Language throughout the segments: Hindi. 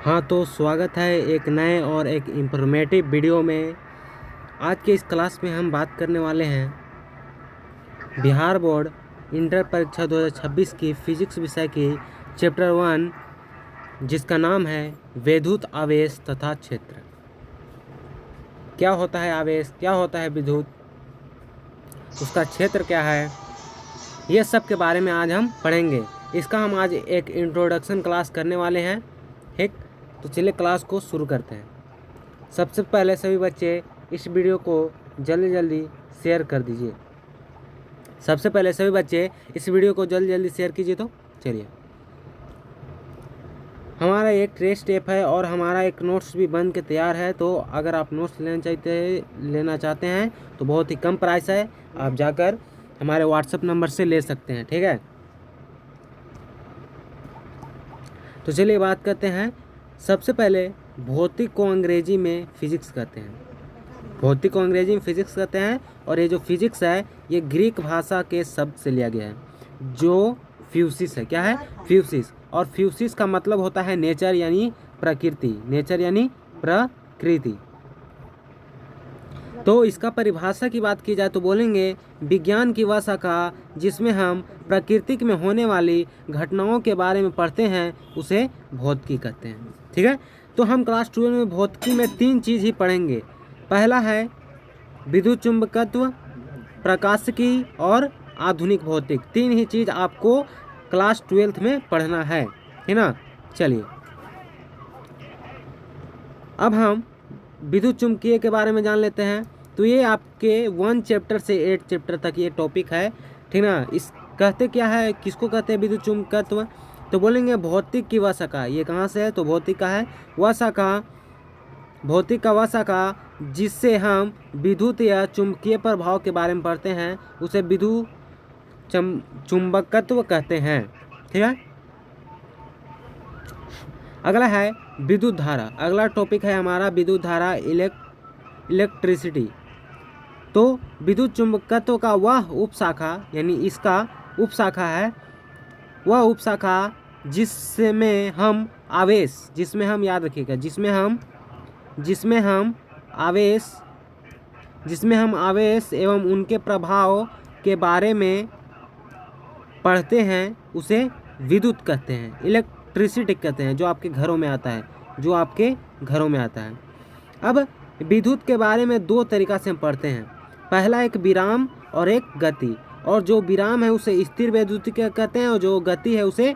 हाँ, तो स्वागत है एक नए और एक इंफॉर्मेटिव वीडियो में। आज के इस क्लास में हम बात करने वाले हैं बिहार बोर्ड इंटर परीक्षा 2026 की फिजिक्स विषय की चैप्टर 1, जिसका नाम है विद्युत आवेश तथा क्षेत्र। क्या होता है आवेश, क्या होता है विद्युत, उसका क्षेत्र क्या है, ये सब के बारे में आज हम पढ़ेंगे। इसका हम आज एक इंट्रोडक्शन क्लास करने वाले हैं। ठीक, तो चलिए क्लास को शुरू करते हैं। सबसे पहले सभी बच्चे इस वीडियो को जल्दी जल्दी शेयर कर दीजिए। सबसे पहले सभी बच्चे इस वीडियो को जल्दी जल्दी शेयर कीजिए। तो चलिए, हमारा एक टेस्ट ऐप है और हमारा एक नोट्स भी बन के तैयार है। तो अगर आप नोट्स लेना चाहते हैं तो बहुत ही कम प्राइस है, आप जाकर हमारे व्हाट्सएप नंबर से ले सकते हैं। ठीक है, तो चलिए बात करते हैं। सबसे पहले भौतिक को अंग्रेजी में फिजिक्स कहते हैं। भौतिक को अंग्रेजी में फिजिक्स कहते हैं और ये जो फिजिक्स है ये ग्रीक भाषा के शब्द से लिया गया है जो फ्यूसिस है। क्या है? फ्यूसिस। और फ्यूसिस का मतलब होता है नेचर यानी प्रकृति। नेचर यानी प्रकृति। तो इसका परिभाषा की बात की जाए तो बोलेंगे विज्ञान की वह शाखा जिसमें हम प्रकृति में होने वाली घटनाओं के बारे में पढ़ते हैं उसे भौतिकी कहते हैं। ठीक है, तो हम क्लास 12 में भौतिकी में 3 चीज़ ही पढ़ेंगे। पहला है विद्युत चुंबकत्व, प्रकाशिकी और आधुनिक भौतिक। 3 ही चीज़ आपको क्लास 12 में पढ़ना है ना। चलिए, अब हम विद्युत चुम्बकीय के बारे में जान लेते हैं। तो ये आपके 1 चैप्टर से 8 चैप्टर तक ये टॉपिक है। ठीक ना। इस कहते क्या है, किसको कहते हैं विद्युत चुम्बकत्व? तो बोलेंगे भौतिक की वह शाखा। ये कहाँ से है? तो भौतिक का है वह शाखा, भौतिक का वह शाखा जिससे हम विद्युत या चुंबकीय प्रभाव के बारे में पढ़ते हैं उसे विद्युत चुंबकत्व कहते हैं। ठीक है, अगला है विद्युत धारा। अगला टॉपिक है हमारा विद्युत धारा, इलेक्ट्रिसिटी। तो विद्युत चुंबकत्व का वह उपशाखा यानी इसका उपशाखा है वह उपशाखा जिसमें हम आवेश, जिसमें हम याद रखिएगा, जिसमें हम आवेश एवं उनके प्रभाव के बारे में पढ़ते हैं उसे विद्युत कहते हैं, इलेक्ट्रिसिटी कहते हैं, जो आपके घरों में आता है, जो आपके घरों में आता है। अब विद्युत के बारे में 2 तरीक़ा से हम पढ़ते हैं। पहला एक विराम और एक गति। और जो विराम है उसे स्थिर वैद्युतिक कहते हैं और जो गति है उसे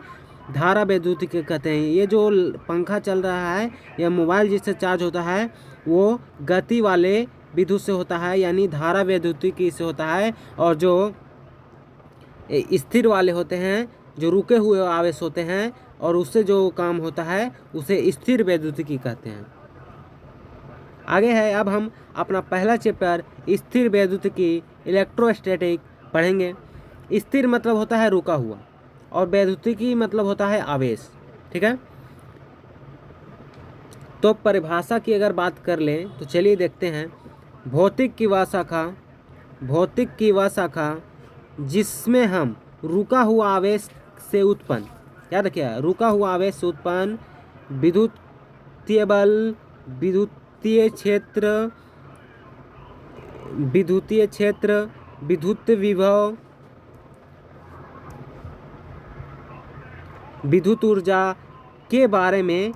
धारा वैद्युतिक कहते हैं। ये जो पंखा चल रहा है या मोबाइल जिससे चार्ज होता है वो गति वाले विद्युत से होता है यानी धारा वैद्युतिकी से होता है। और जो स्थिर वाले होते हैं, जो रुके हुए आवेश होते हैं और उससे जो काम होता है उसे स्थिर वैद्युतिकी कहते हैं। आगे है, अब हम अपना पहला चैप्टर स्थिर वैद्युतिकी इलेक्ट्रोस्टैटिक पढ़ेंगे। स्थिर मतलब होता है रुका हुआ और वैद्युतिकी मतलब होता है आवेश। ठीक है, तो परिभाषा की अगर बात कर लें तो चलिए देखते हैं। भौतिक की वह शाखा जिसमें हम रुका हुआ आवेश से उत्पन्न, याद रखिए, रुका हुआ आवेश से उत्पन्न विद्युतीय बल, विद्युतीय क्षेत्र, विद्युत विभव, विद्युत ऊर्जा के बारे में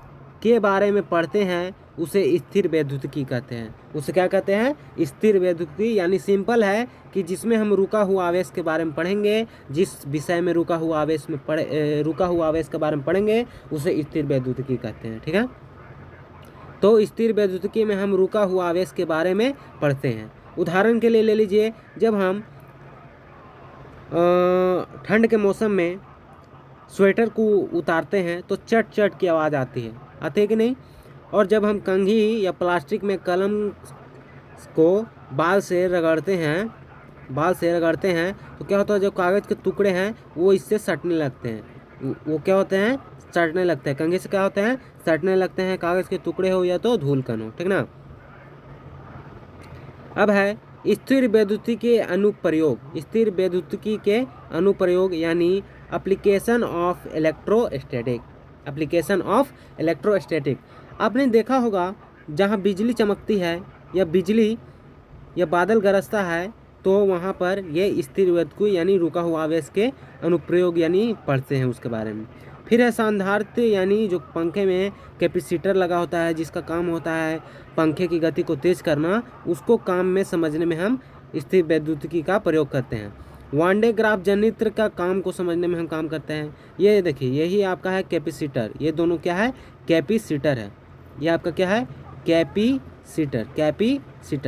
पढ़ते हैं उसे स्थिर वैद्युतिकी कहते हैं। उसे क्या कहते हैं? स्थिर वैद्युतिकी। यानी सिंपल है कि जिसमें हम रुका हुआ आवेश के बारे में पढ़ेंगे, जिस विषय में रुका हुआ आवेश के बारे में पढ़ेंगे उसे स्थिर वैद्युतिकी कहते हैं। ठीक है, तो स्थिर वैद्युतिकी में हम रुका हुआ आवेश के बारे में पढ़ते हैं। उदाहरण के लिए ले लीजिए, जब हम ठंड के मौसम में स्वेटर को उतारते हैं तो चट चट की आवाज़ आती है कि नहीं? और जब हम कंघी या प्लास्टिक में कलम को बाल से रगड़ते हैं तो क्या होता है, जो कागज़ के टुकड़े हैं वो इससे सटने लगते हैं। वो क्या होते हैं? सटने लगते हैं। कंघी से क्या होते हैं? सटने लगते हैं, कागज़ के टुकड़े हो या तो धूलकण हो। ठीक ना। अब है स्थिर वैद्युतिकी के अनुप्रयोग। स्थिर वैद्युतिकी के अनुप्रयोग यानी application of electrostatic. Application of electrostatic. आपने देखा होगा जहाँ बिजली चमकती है या बिजली या बादल गरजता है तो वहाँ पर ये स्थिर वस्तु यानी रुका हुआ आवेश के अनुप्रयोग यानी पढ़ते हैं उसके बारे में। फिर है सांधार्थ यानी जो पंखे में कैपेसिटर लगा होता है जिसका काम होता है पंखे की गति को तेज करना, उसको काम में समझने में हम स्थिर वैद्युतिकी का प्रयोग करते हैं। वान डे ग्राफ जनित्र का काम को समझने में हम काम करते हैं। ये देखिए यही आपका है कैपेसिटर, ये दोनों क्या है कैपेसिटर है, ये आपका क्या है कैपेसिटर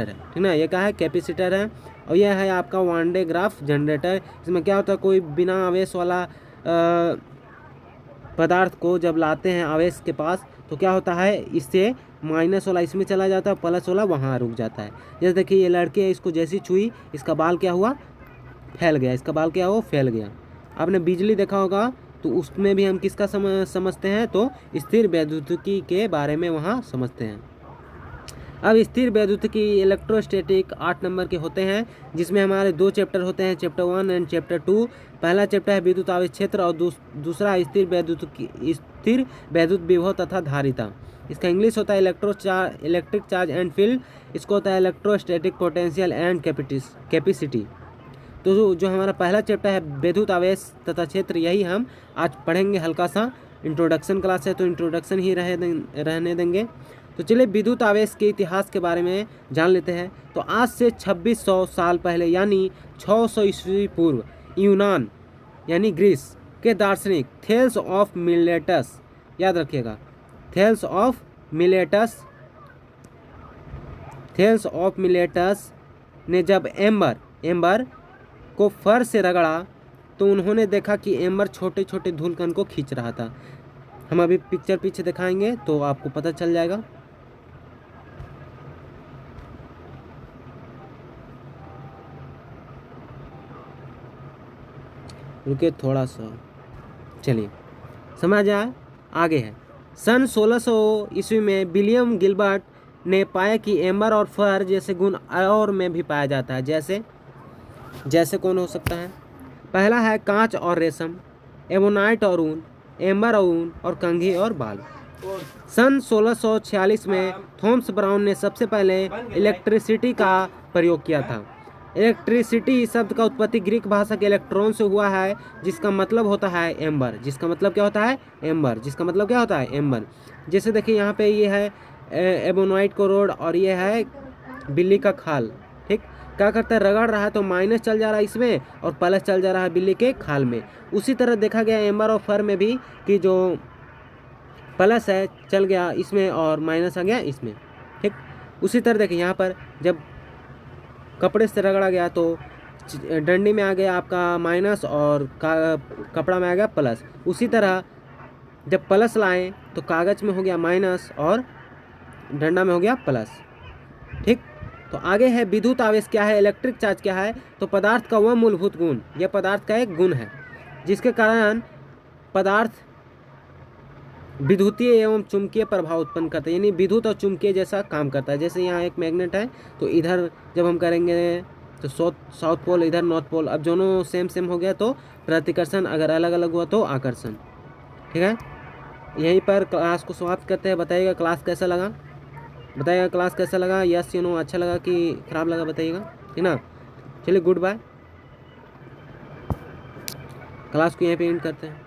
है, ठीक ना, ये क्या है कैपेसिटर है। और यह है आपका वान डे ग्राफ जनरेटर। इसमें क्या होता है कोई बिना आवेश वाला पदार्थ को जब लाते हैं आवेश के पास तो क्या होता है इससे माइनस वाला इसमें चला जाता है, प्लस वाला वहाँ रुक जाता है। जैसे देखिए ये लड़के इसको जैसी छुई इसका बाल क्या हुआ फैल गया, इसका बाल क्या हुआ फैल गया। आपने बिजली देखा होगा तो उसमें भी हम किसका समझते हैं तो स्थिर वैद्युतिकी के बारे में वहाँ समझते हैं। अब स्थिर वैद्युतिकी इलेक्ट्रोस्टैटिक 8 नंबर के होते हैं जिसमें हमारे 2 चैप्टर होते हैं, चैप्टर 1 एंड चैप्टर 2। पहला चैप्टर है विद्युत आवेश क्षेत्र और दूसरा स्थिर वैद्युत विभव तथा धारिता। इसका इंग्लिश होता है इलेक्ट्रिक चार्ज एंड फील्ड, इसको होता है इलेक्ट्रोस्टैटिक पोटेंशियल एंड कैपेसिटी। तो जो हमारा पहला चैप्टर है विद्युत आवेश तथा क्षेत्र यही हम आज पढ़ेंगे। हल्का सा इंट्रोडक्शन क्लास है तो इंट्रोडक्शन ही रहने देंगे। तो चलिए विद्युत आवेश के इतिहास के बारे में जान लेते हैं। तो आज से 2600 साल पहले यानी 600 ईस्वी पूर्व यूनान यानी ग्रीस के दार्शनिक थेल्स ऑफ मिलेटस, याद रखिएगा थेल्स ऑफ मिलेटस ने जब एम्बर को फर से रगड़ा तो उन्होंने देखा कि एम्बर छोटे छोटे धूलकण को खींच रहा था। हम अभी पिक्चर पीछे दिखाएंगे तो आपको पता चल जाएगा। रुके थोड़ा सा, चलिए समझ आगे है। सन 1600 ईस्वी में विलियम गिलबर्ट ने पाया कि एम्बर और फर जैसे गुण और में भी पाया जाता है। जैसे कौन हो सकता है? पहला है कांच और रेशम, एबोनाइट और ऊन, एम्बर और ऊन और कंघी और बाल। सन 1646 में थॉमस ब्राउन ने सबसे पहले इलेक्ट्रिसिटी का प्रयोग किया था। इलेक्ट्रिसिटी शब्द का उत्पत्ति ग्रीक भाषा के इलेक्ट्रॉन से हुआ है जिसका मतलब होता है एम्बर, जिसका मतलब क्या होता है एम्बर। जैसे देखिए यहाँ पे ये है एबोनाइट को रोड और ये है बिल्ली का खाल, ठीक। क्या करता है रगड़ रहा है तो माइनस चल जा रहा है इसमें और प्लस चल जा रहा है बिल्ली के खाल में। उसी तरह देखा गया एम्बर और फर में भी कि जो प्लस है चल गया इसमें और माइनस आ गया इसमें, ठीक। उसी तरह देखिए यहाँ पर जब कपड़े से रगड़ा गया तो डंडी में आ गया आपका माइनस और कपड़ा में आ गया प्लस। उसी तरह जब प्लस लाएं तो कागज़ में हो गया माइनस और डंडा में हो गया प्लस, ठीक। तो आगे है विद्युत आवेश क्या है, इलेक्ट्रिक चार्ज क्या है। तो पदार्थ का वह मूलभूत गुण, यह पदार्थ का एक गुण है जिसके कारण पदार्थ विद्युतीय एवं चुंबकीय प्रभाव उत्पन्न करता है, यानी विद्युत और चुंबकीय जैसा काम करता है। जैसे यहाँ एक मैग्नेट है तो इधर जब हम करेंगे तो साउथ पोल, इधर नॉर्थ पोल, अब दोनों सेम हो गया तो प्रतिकर्षण, अगर अलग अलग हुआ तो आकर्षण, ठीक है। यहीं पर क्लास को समाप्त करते हैं। बताइएगा क्लास कैसा लगा, यस नो अच्छा लगा कि खराब लगा बताइएगा, ठीक ना। चलिए गुड बाय, क्लास को यहीं पे एंड करते हैं।